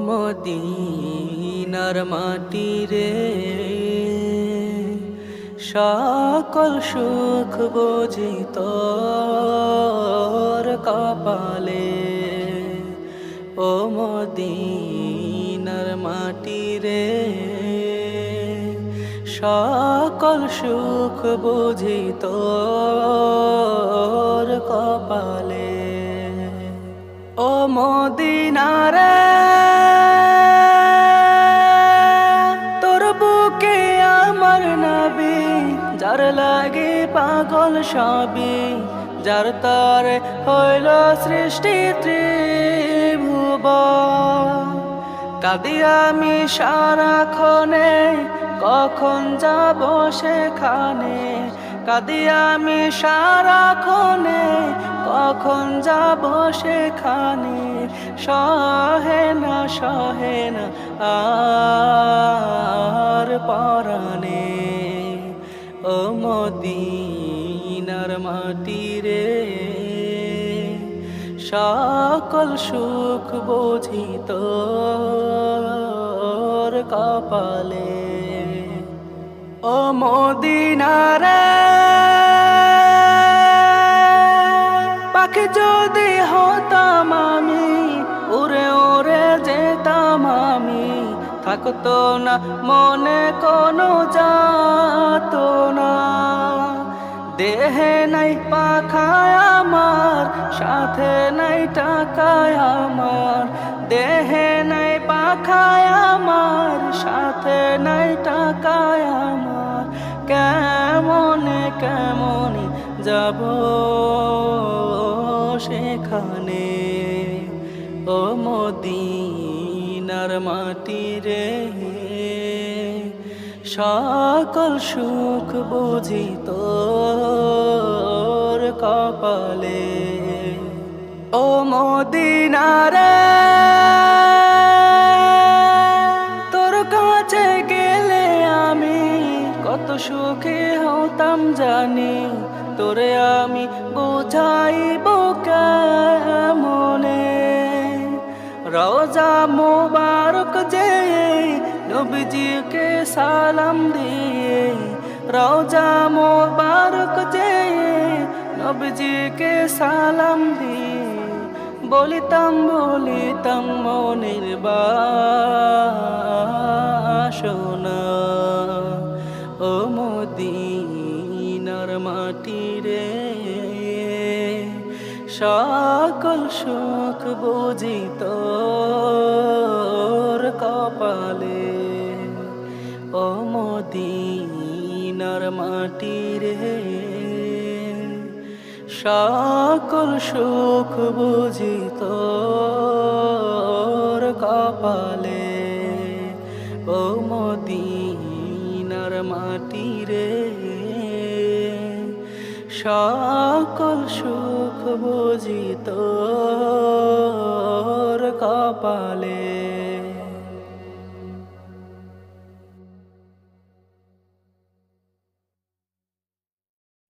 মদিনার মাটি রে, সকল সুখ বুঝি তোর কপালে। ও মদিনার মাটি রে, সকল সুখ বুঝি তোর কপালে। ও মদিনারে, তোর বুকে আমার নবী, যার লাগে পাগল সবই, যার তারে হইল সৃষ্টি ত্রিভুবন। কাঁদি আমি সারাক্ষণে, কখন যাব সেখানে। কাঁদি আমি সারাক্ষণে, কখন যাব সেখানে। সহে না আর পরাণে। ও মদিনার মাটি রে, সকল সুখ বুঝি তোর কপালে। ও মদিনারে, পাখি যদি হতাম আমি, উড়ে উড়ে যেতাম আমি। থাকতো না মনে কোনো যাতনা, দেহে নাই পাখায় আমার, সাথে নাই টাকায় আমার। দেহে নাই পাখায় আমার, সাথে নাই টাকায় আমার। কেমনে কেমনে যাব সেখানে। ও মদিনার মাটি রে, সকল সুখ বুঝি তোর কপালে। ও মদিনারে, তোর কাছে গেলে আমি কত সুখী হতাম জানি। তোরে আমি বুঝাইব কেমনে। রওজা মুবারক যে নবীজিকে সালাম দিয়ে, রওজা মুবারক যে নবীজিকে সালাম দিয়ে। বলিতাম মনের বাসনা। ও মদিনার মাটি রে, সকল সুখ বুঝি তোর কপালে। ও মদিনার মাটি রে, সকল সুখ বুঝি তোর কপালে। ও মদিনার মাটি রে, সকল সুখ বুঝি তোর কপালে।